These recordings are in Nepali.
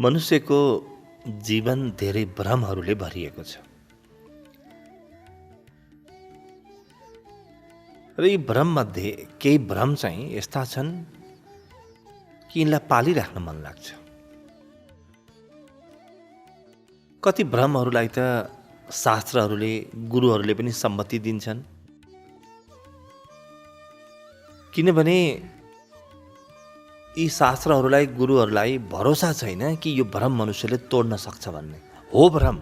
मनुष्यको जीवन धेरै भ्रमहरूले भरिएको छ र यी भ्रममध्ये केही भ्रम चाहिँ यस्ता छन् कि यिनलाई पालिराख्न मन लाग्छ। कति भ्रमहरूलाई त शास्त्रहरूले गुरुहरूले पनि सम्मति दिन्छन्, किनभने यी शास्त्रहरूलाई गुरुहरूलाई भरोसा छैन कि यो भ्रम मनुष्यले तोड्न सक्छ भन्ने हो भ्रम।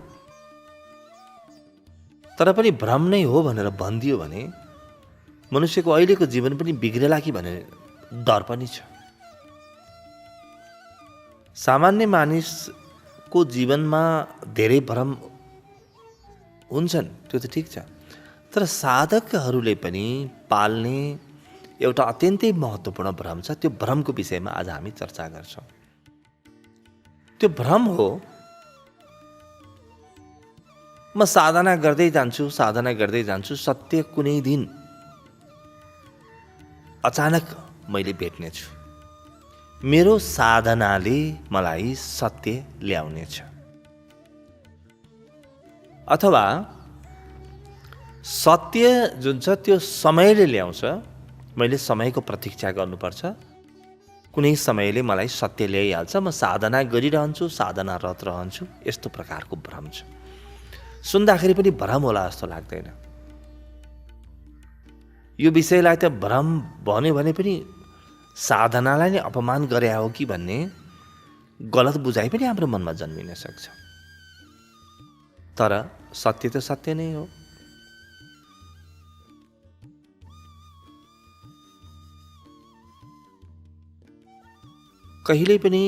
तर पनि भ्रम नै हो भनेर भनिदियो भने मनुष्यको अहिलेको जीवन पनि बिग्रेला कि भन्ने डर पनि छ। सामान्य मानिसको जीवनमा धेरै भ्रम हुन्छन्, त्यो त ठिक छ, तर साधकहरूले पनि पाल्ने एउटा अत्यन्तै महत्त्वपूर्ण भ्रम छ। त्यो भ्रमको विषयमा आज हामी चर्चा गर्छौँ। त्यो भ्रम हो, म साधना गर्दै जान्छु, सत्य कुनै दिन अचानक मैले भेट्नेछु, मेरो साधनाले मलाई सत्य ल्याउनेछ। अथवा सत्य जुन छ त्यो समयले ल्याउँछ, मैले समयको प्रतीक्षा गर्नुपर्छ, कुनै समयले मलाई सत्य ल्याइहाल्छ, म साधना गरिरहन्छु, साधनारत रहन्छु। यस्तो प्रकारको भ्रम छ। सुन्दाखेरि पनि भ्रम होला जस्तो लाग्दैन। यो विषयलाई त भ्रम भन्यो भने पनि साधनालाई नै अपमान गरे हो कि भन्ने गलत बुझाइ पनि हाम्रो मनमा जन्मिन सक्छ। तर सत्य त सत्य नै हो। कहिल्यै पनि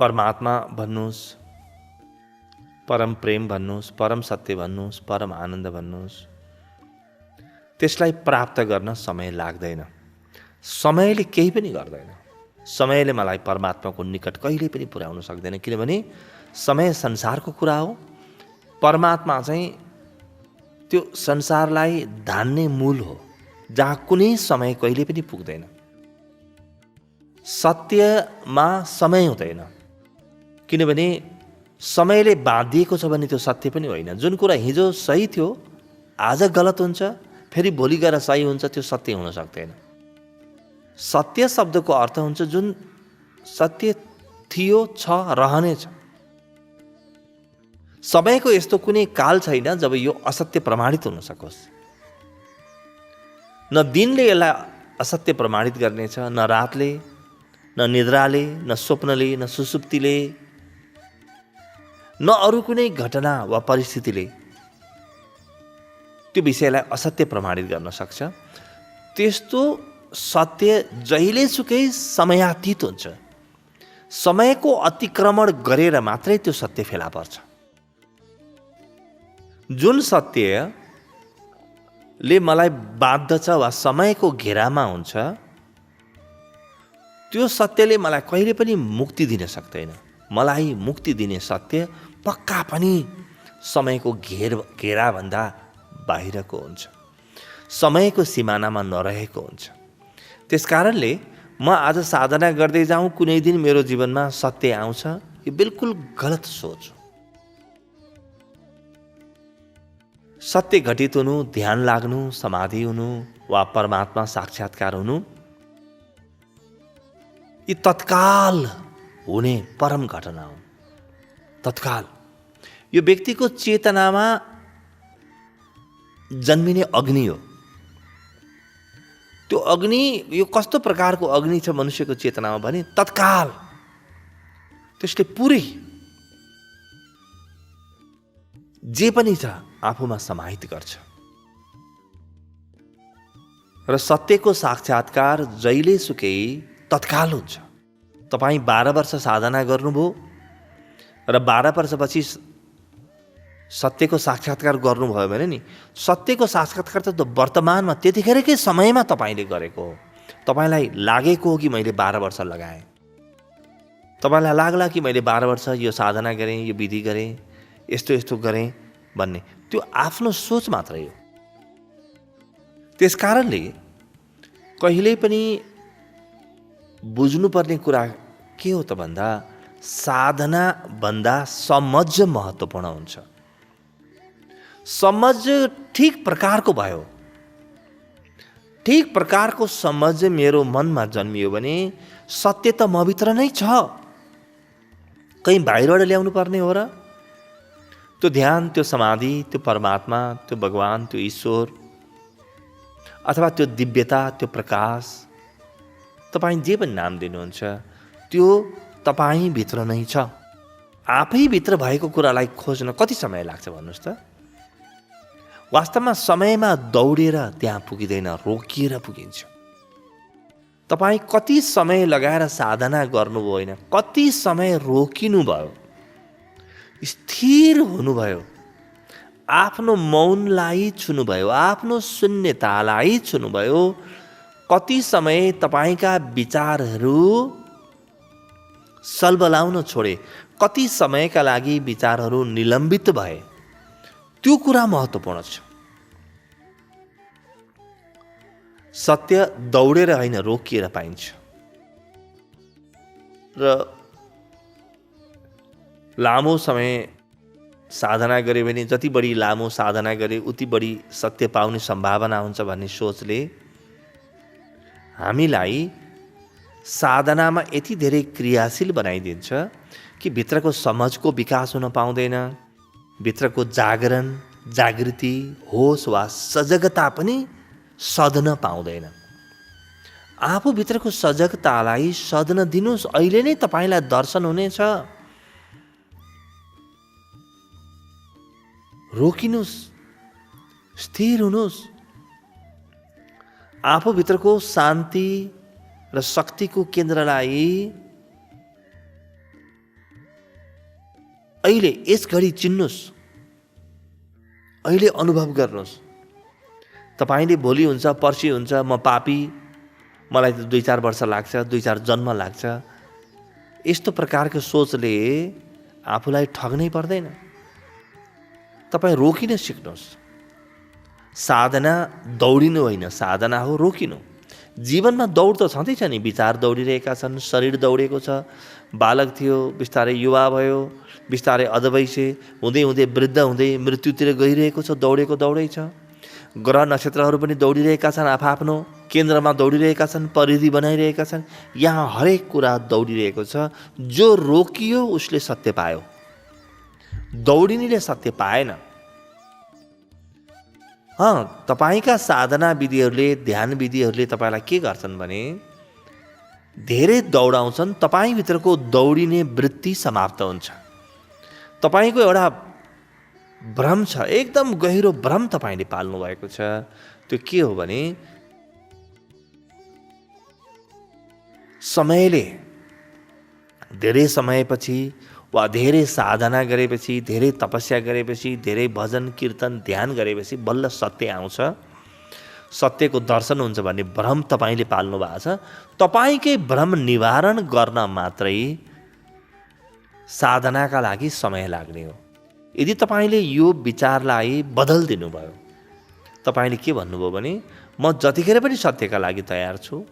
परमात्मा भन्नुहोस्, परम प्रेम भन्नुहोस्, परम सत्य भन्नुहोस्, परम आनन्द भन्नुहोस्, त्यसलाई प्राप्त गर्न समय लाग्दैन। समयले केही पनि गर्दैन। समयले मलाई परमात्माको निकट कहिल्यै पनि पुर्याउन सक्दैन, किनभने समय संसारको कुरा हो। परमात्मा चाहिँ त्यो संसारलाई धान्ने मूल हो, जहाँ कुनै समय कहिले पनि पुग्दैन। सत्यमा समय हुँदैन, किनभने समयले बाँधिएको छ भने त्यो सत्य पनि होइन। जुन कुरा हिजो सही थियो आज गलत हुन्छ, फेरि भोलि गएर सही हुन्छ, त्यो सत्य हुन सक्दैन। सत्य शब्दको अर्थ हुन्छ जुन सत्य थियो, छ, रहनेछ। समयको यस्तो कुनै काल छैन जब यो असत्य प्रमाणित हुन सकोस्। न दिनले यसलाई असत्य प्रमाणित गर्नेछ, न रातले, न निद्राले, न स्वप्नले, न सुसुप्तिले, न अरू कुनै घटना वा परिस्थितिले त्यो विषयलाई असत्य प्रमाणित गर्न सक्छ। त्यस्तो सत्य जहिलेसुकै समयातीत हुन्छ। समयको अतिक्रमण गरेर मात्रै त्यो सत्य फेला पर्छ। जुन सत्यले मलाई बाध्दछ वा समयको घेरामा हुन्छ, त्यो सत्यले मलाई कहिले पनि मुक्ति दिन सक्दैन। मलाई मुक्ति दिने सत्य पक्का पनि समयको घेराभन्दा बाहिरको हुन्छ, समयको सिमानामा नरहेको हुन्छ। त्यसकारणले म आज साधना गर्दै जाउँ, कुनै दिन मेरो जीवनमा सत्य आउँछ, यो बिल्कुल गलत सोच हो। सत्य घटित हुनु, ध्यान लाग्नु, समाधि हुनु वा परमात्मा साक्षात्कार हुनु, यी तत्काल हुने परम घटना हो। तत्काल यो व्यक्तिको चेतनामा जन्मिने अग्नि हो। त्यो अग्नि यो कस्तो प्रकारको अग्नि छ मनुष्यको चेतनामा भने तत्काल त्यसले पुरै जे पनि छ आफूमा समाहित गर्छ। र सत्यको साक्षात्कार जहिलेसुकै तत्काल हुन्छ। तपाईँ 12 वर्ष साधना गर्नुभयो र 12 वर्षपछि सत्यको साक्षात्कार गर्नुभयो भने नि, सत्यको साक्षात्कार त वर्तमानमा त्यतिखेरकै समयमा तपाईँले गरेको हो। तपाईँलाई लागेको हो कि मैले 12 वर्ष लगाएँ, तपाईँलाई लाग्ला कि मैले 12 वर्ष यो साधना गरेँ, यो विधि गरेँ, यस्तो गरेँ भन्ने, त्यो आफ्नो सोच मात्रै हो। त्यसकारणले कहिल्यै पनि बुझ्नुपर्ने कुरा के हो त भन्दा साधना भन्दा समझ महत्त्वपूर्ण हुन्छ। समझ ठिक प्रकारको भयो, ठिक प्रकारको समझ मेरो मनमा जन्मियो भने सत्य त मभित्र नै छ, कहीँ बाहिरबाट ल्याउनु पर्ने हो र? त्यो ध्यान, त्यो समाधि, त्यो परमात्मा, त्यो भगवान, त्यो ईश्वर अथवा त्यो दिव्यता, त्यो प्रकाश, तपाईँ जे पनि नाम दिनुहुन्छ, त्यो तपाईँभित्र नै छ। आफैभित्र भएको कुरालाई खोज्न कति समय लाग्छ भन्नुहोस् त? वास्तवमा समयमा दौडेर त्यहाँ पुगिँदैन, रोकिएर पुगिन्छ। तपाईँ कति समय लगाएर साधना गर्नुभयो होइन, कति समय रोकिनुभयो, स्थिर हुनुभयो, आफ्नो मौनलाई छुनुभयो, आफ्नो शून्यतालाई छुनुभयो। कति समय तपाईँका विचारहरू सल्बलाउन छोडे, कति समयका लागि विचारहरू निलम्बित भए, त्यो कुरा महत्त्वपूर्ण छ। सत्य दौडेर होइन, रोकिएर पाइन्छ। र लामो समय साधना गरे भने, जति बढी लामो साधना गरे उति बढी सत्य पाउने सम्भावना हुन्छ भन्ने सोचले हामीलाई साधनामा यति धेरै क्रियाशील बनाइदिन्छ कि भित्रको समझको विकास हुन पाउँदैन, भित्रको जागरण, जागृति, होस वा सजगता पनि सध्न पाउँदैन। आफूभित्रको सजगतालाई सध्न दिनुहोस्, अहिले नै तपाईँलाई दर्शन हुनेछ। रोकिनुहोस्, स्थिर हुनुहोस्। आफूभित्रको शान्ति र शक्तिको केन्द्रलाई अहिले यस घडी चिन्नुहोस्, अहिले अनुभव गर्नुहोस्। तपाईँले भोलि हुन्छ, पर्सि हुन्छ, म पापी, मलाई त 2-4 वर्ष लाग्छ, 2-4 जन्म लाग्छ, यस्तो प्रकारको सोचले आफूलाई ठग्नै पर्दैन। तपाईँ रोकिन सिक्नुहोस्। साधना दौडिनु होइन, साधना हो रोकिनु। जीवनमा दौड त छँदैछ नि, विचार दौडिरहेका छन्, शरीर दौडेको छ। बालक थियो, बिस्तारै युवा भयो, बिस्तारै अधवैसे हुँदै हुँदै वृद्ध हुँदै मृत्युतिर गइरहेको छ, दौडेको दौडै छ। ग्रह नक्षत्रहरू पनि दौडिरहेका छन्, आफआफ्नो केन्द्रमा दौडिरहेका छन्, परिधि बनाइरहेका छन्। यहाँ हरेक कुरा दौडिरहेको छ। जो रोकियो उसले सत्य पायो, दौडिनेले सत्य पाएन। तपाईँका साधना विधिहरूले, ध्यान विधिहरूले तपाईँलाई के गर्छन् भने धेरै दौडाउँछन्। तपाईँभित्रको दौडिने वृत्ति समाप्त हुन्छ। तपाईँको एउटा भ्रम छ, एकदम गहिरो भ्रम तपाईँले पाल्नु भएको छ। त्यो के हो भने समयले, धेरै समयपछि वा धेरै साधना गरेपछि, धेरै तपस्या गरेपछि, धेरै भजन कीर्तन ध्यान गरेपछि बल्ल सत्य आउँछ, सत्यको दर्शन हुन्छ भन्ने भ्रम तपाईँले पाल्नु भएको छ। तपाईँकै भ्रम निवारण गर्न मात्रै साधनाका लागि समय लाग्ने हो। यदि तपाईँले यो विचारलाई बदलिदिनु भयो, तपाईँले के भन्नुभयो भने म जतिखेर पनि सत्यका लागि तयार छु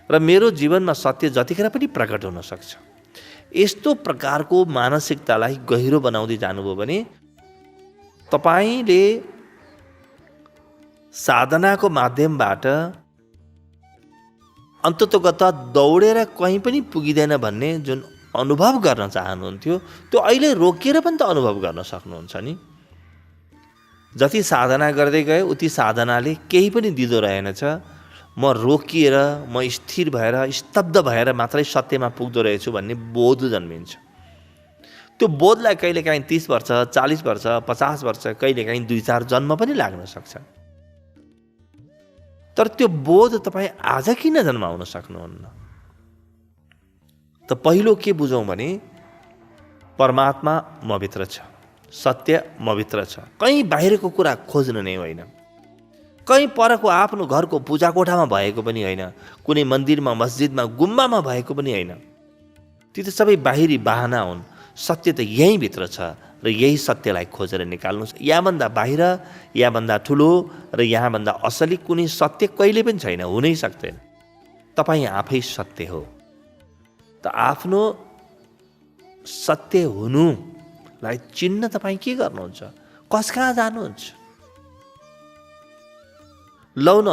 र मेरो जीवनमा सत्य जतिखेर पनि प्रकट हुन सक्छ, यस्तो प्रकारको मानसिकतालाई गहिरो बनाउँदै जानुभयो भने तपाईँले साधनाको माध्यमबाट अन्ततोगत्वा दौडेर कहीँ पनि पुगिँदैन भन्ने जुन अनुभव गर्न चाहनुहुन्थ्यो, त्यो अहिले रोकिएर पनि त अनुभव गर्न सक्नुहुन्छ नि। जति साधना गर्दै गए उति साधनाले केही पनि दिँदो रहेनछ। म रोकिएर, म स्थिर भएर, स्तब्ध भएर मात्रै सत्यमा पुग्दो रहेछु भन्ने बोध जन्मिन्छ। त्यो बोधलाई कहिलेकाहीँ 30 वर्ष, 40 वर्ष, 50 वर्ष, कहिलेकाहीँ 2-4 जन्म पनि लाग्न सक्छ। तर त्यो बोध तपाईँ आज किन जन्माउन सक्नुहुन्न? त पहिलो के बुझौँ भने परमात्मा मभित्र छ, सत्य मभित्र छ। कहीँ बाहिरको कुरा खोज्नु नै होइन, कहीँ परको आफ्नो घरको पूजा कोठामा भएको पनि होइन, कुनै मन्दिरमा, मस्जिदमा, गुम्बामा भएको पनि होइन। ती त सबै बाहिरी बाहना हुन्। सत्य त यहीँ भित्र छ र यही सत्यलाई खोजेर निकाल्नुहोस्। यहाँभन्दा बाहिर, यहाँभन्दा ठुलो र यहाँभन्दा असली कुनै सत्य कहिले पनि छैन, हुनै सक्दैन। तपाईँ आफै सत्य हो। त आफ्नो सत्य हुनुलाई चिन्न तपाईँ के गर्नुहुन्छ? कस कहाँ जानुहुन्छ? लौ न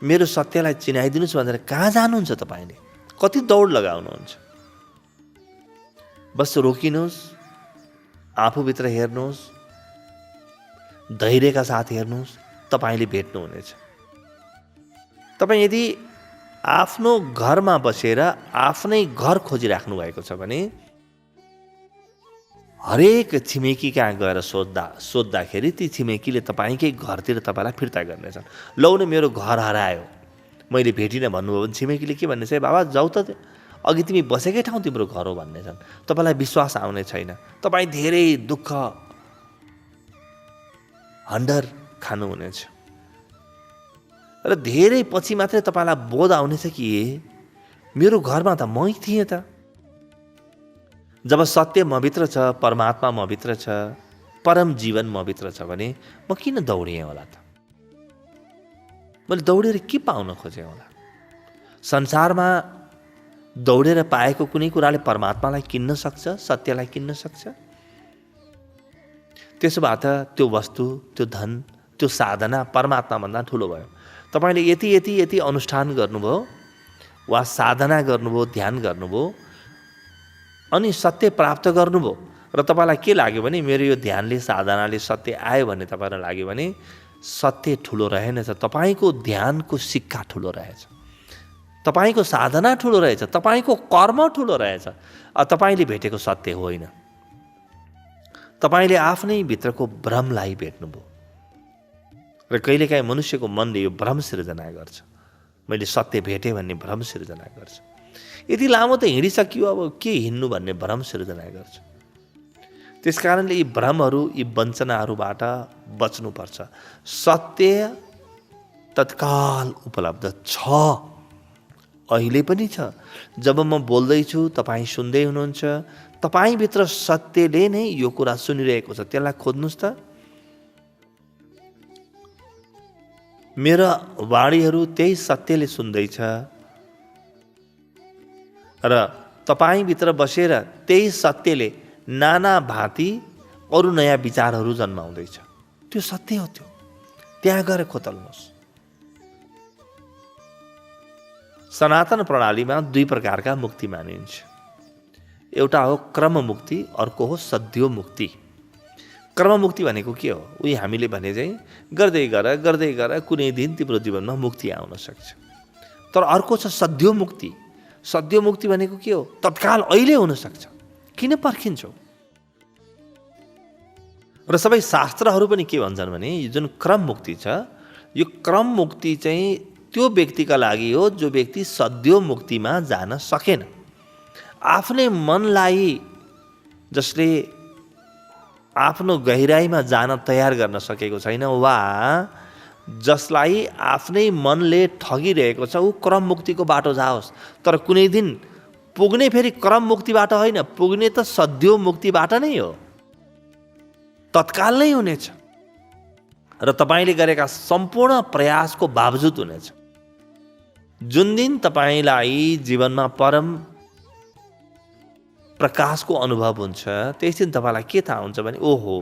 मेरो सत्यलाई चिनाइदिनुहोस् भनेर कहाँ जानुहुन्छ तपाईँले? कति दौड लगाउनुहुन्छ? बस रोकिनुहोस्, आफूभित्र हेर्नुहोस्, धैर्यका साथ हेर्नुहोस्, तपाईँले भेट्नुहुनेछ। तपाईँ यदि आफ्नो घरमा बसेर आफ्नै घर खोजिराख्नु भएको छ भने हरेक छिमेकी कहाँ गएर सोद्धाखेरि ती छिमेकीले तपाईँकै घरतिर तपाईँलाई फिर्ता गर्नेछन्। लौ न मेरो घर हरायो, मैले भेटिनँ भन्नुभयो भने छिमेकीले के भन्ने छ? बाबा जाऊ त, अघि तिमी बसेकै ठाउँ तिम्रो घर हो भन्नेछन्। तपाईँलाई विश्वास आउने छैन। तपाईँ धेरै दुःख हन्डर खानुहुनेछ र धेरै पछि मात्रै तपाईँलाई बोध आउनेछ कि मेरो घरमा त मै थिएँ त। जब सत्य मभित्र छ, परमात्मा मभित्र छ, परम जीवन मभित्र छ भने म किन दौडिएँ होला त? मैले दौडेर के पाउन खोजेँ होला? संसारमा दौडेर पाएको कुनै कुराले परमात्मालाई किन्न सक्छ, सत्यलाई किन्न सक्छ? त्यसो भए त त्यो वस्तु, त्यो धन, त्यो साधना परमात्माभन्दा ठुलो भयो। तपाईँले यति यति यति अनुष्ठान गर्नुभयो वा साधना गर्नुभयो, ध्यान गर्नुभयो अनि सत्य प्राप्त गर्नुभयो र तपाईँलाई के लाग्यो भने मेरो यो ध्यानले, साधनाले सत्य आयो भन्ने तपाईँलाई लाग्यो भने सत्य ठुलो रहेनछ। तपाईँको ध्यानको सिक्का ठुलो रहेछ, तपाईँको साधना ठुलो रहेछ, तपाईँको कर्म ठुलो रहेछ। तपाईँले भेटेको सत्य होइन। तपाईँले आफ्नै भित्रको भ्रमलाई भेट्नुभयो र कहिलेकाहीँ मनुष्यको मनले यो भ्रम सिर्जना गर्छ। मैले सत्य भेटेँ भन्ने भ्रम सिर्जना गर्छ। यति लामो त हिँडिसकियो, अब के हिँड्नु भन्ने भ्रम सिर्जना गर्छ। त्यसकारणले यी भ्रमहरू, यी वञ्चनाहरूबाट बच्नुपर्छ। सत्य तत्काल उपलब्ध छ, अहिले पनि छ। जब म बोल्दैछु, तपाईँ सुन्दै हुनुहुन्छ, तपाईँभित्र सत्यले नै यो कुरा सुनिरहेको छ। त्यसलाई खोज्नुहोस् त। मेरा वाणीहरू त्यही सत्यले सुन्दैछ र तपाईँभित्र बसेर त्यही सत्यले नाना भाँति अरू नयाँ विचारहरू जन्माउँदैछ। त्यो सत्य हो। त्यो त्यहाँ गएर खोतल्नुहोस्। सनातन प्रणालीमा दुई प्रकारका मुक्ति मानिन्छ। एउटा हो क्रम मुक्ति, अर्को हो सद्यो मुक्ति। कर्म मुक्ति भनेको के हो? उही हामीले भने चाहिँ गर्दै गर कुनै दिन तिम्रो जीवनमा मुक्ति आउन सक्छ। तर अर्को छ सद्यो मुक्ति। सद्यो मुक्ति भनेको के हो? तत्काल अहिले हुन सक्छ। किन पर्खिन्छौ? र सबै शास्त्रहरू पनि के भन्छन् भने यो जुन क्रम मुक्ति छ, यो क्रम मुक्ति चाहिँ त्यो व्यक्तिका लागि हो जो व्यक्ति सद्यो मुक्तिमा जान सकेन। आफ्नै मनलाई जसले आफ्नो गहिराईमा जान तयार गर्न सकेको छैन वा जसलाई आफ्नै मनले ठगिरहेको छ, ऊ क्रम मुक्तिको बाटो जाओस्। तर कुनै दिन पुग्ने फेरि क्रम मुक्तिबाट होइन, पुग्ने त सद्यो मुक्तिबाट नै हो। तत्काल नै हुनेछ र तपाईँले गरेका सम्पूर्ण प्रयासको बावजुद हुनेछ। जुन दिन तपाईँलाई जीवनमा परम प्रकाशको अनुभव हुन्छ, त्यस दिन तपाईँलाई के थाहा हुन्छ भने ओहो,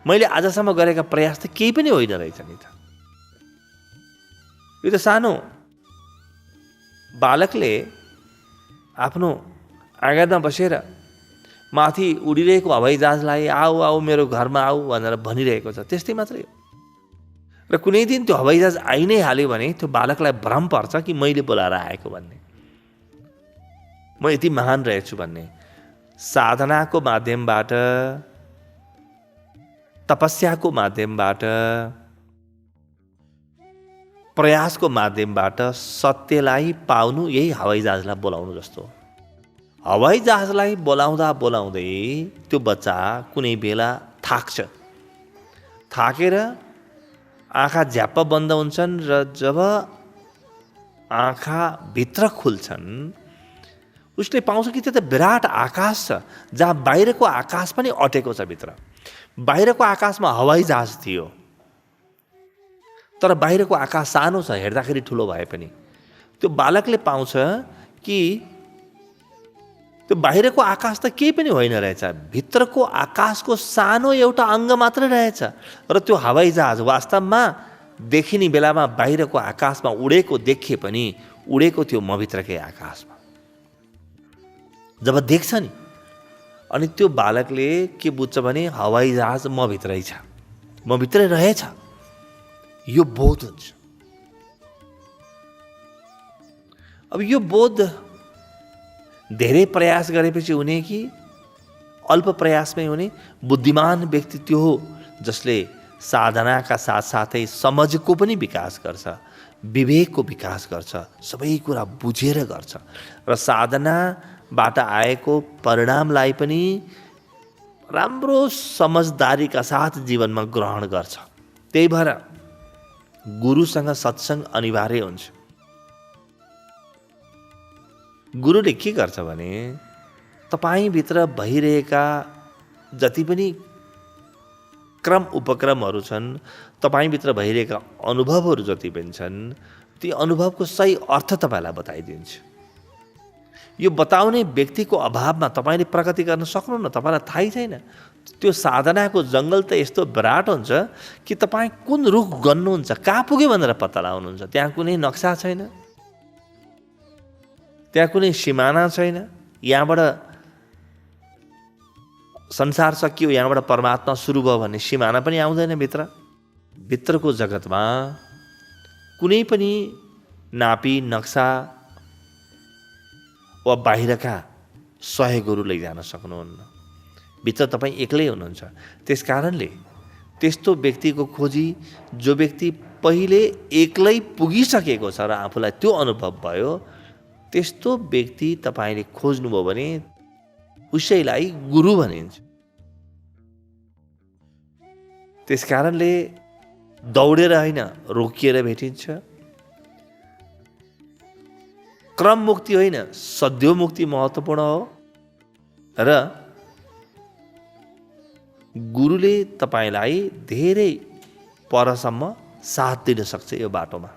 मैले आजसम्म गरेका प्रयास त केही पनि होइन रहेछ नि त। यो त सानो बालकले आफ्नो आँगनमा बसेर माथि उडिरहेको हवाईजहाजलाई आऊ आऊ मेरो घरमा आऊ भनेर भनिरहेको छ, त्यस्तै मात्रै हो। र कुनै दिन त्यो हवाईजहाज आइ नै हाल्यो भने त्यो बालकलाई भ्रम पर्छ कि मैले बोलाएर आएको भन्ने, म यति महान रहेछु भन्ने। साधनाको माध्यमबाट, तपस्याको माध्यमबाट, प्रयासको माध्यमबाट सत्यलाई पाउनु यही हवाईजहाजलाई बोलाउनु जस्तो हो। हवाईजहाजलाई बोलाउँदा बोलाउँदै त्यो बच्चा कुनै बेला थाक्छ। थाकेर आँखा झ्याप्प बन्द हुन्छन् र जब आँखा भित्र खुल्छन् उसले पाउँछ कि त्यो त विराट आकाश छ, जहाँ बाहिरको आकाश पनि अटेको छ भित्र। बाहिरको आकाशमा हवाईजहाज थियो, तर बाहिरको आकाश सानो छ, हेर्दाखेरि ठुलो भए पनि। त्यो बालकले पाउँछ कि त्यो बाहिरको आकाश त केही पनि होइन रहेछ, भित्रको आकाशको सानो एउटा अङ्ग मात्रै रहेछ। र त्यो हवाईजहाज वास्तवमा देखिने बेलामा बाहिरको आकाशमा उडेको देखिए पनि उडेको थियो मभित्रकै आकाशमा। जब देख्छ नि, अनि त्यो बालकले के बुझ्छ भने हवाईजहाज मभित्रै छ, मभित्रै रहेछ, यो बोध हुन्छ। अब यो बोध धेरै प्रयास गरेपछि हुने कि अल्प प्रयासमै हुने? बुद्धिमान व्यक्ति त्यो हो जसले साधनाका साथसाथै समझको पनि विकास गर्छ, विवेकको विकास गर्छ, सबै कुरा बुझेर गर्छ र साधनाबाट आएको परिणामलाई पनि राम्रो समझदारीका साथ जीवनमा ग्रहण गर्छ। त्यही भएर गुरुसँग सत्सङ्ग अनिवार्य हुन्छ। गुरुले के गर्छ भने तपाईभित्र भइरहेका जति पनि क्रम उपक्रमहरू छन्, तपाईभित्र भइरहेका अनुभवहरू जति पनि छन्, ती अनुभवको सही अर्थ तपाईँलाई बताइदिन्छ। यो बताउने व्यक्तिको अभावमा तपाईँले प्रगति गर्न सक्नुहुन्न, तपाईँलाई थाहै छैन। त्यो साधनाको जङ्गल त यस्तो विराट हुन्छ कि तपाईँ कुन रुख गन्नुहुन्छ, कहाँ पुग्यो भनेर पत्ता लगाउनुहुन्छ। त्यहाँ कुनै नक्सा छैन, त्यहाँ कुनै सिमाना छैन। यहाँबाट संसार सकियो, यहाँबाट परमात्मा सुरु भयो भन्ने सिमाना पनि आउँदैन भित्र। भित्रको जगतमा कुनै पनि नापी नक्सा वा बाहिरका सहयोगहरू लैजान सक्नुहुन्न। भित्र तपाईँ एक्लै हुनुहुन्छ। त्यस कारणले त्यस्तो व्यक्तिको खोजी, जो व्यक्ति पहिले एक्लै पुगिसकेको छ र आफूलाई त्यो अनुभव भयो, त्यस्तो व्यक्ति तपाईँले खोज्नुभयो भने उसैलाई गुरु भनिन्छ। त्यस कारणले दौडेर होइन, रोकिएर भेटिन्छ। क्रम मुक्ति होइन, सद्यो मुक्ति महत्त्वपूर्ण हो। र गुरुले तपाईँलाई धेरै परसम्म साथ दिन सक्छ यो बाटोमा।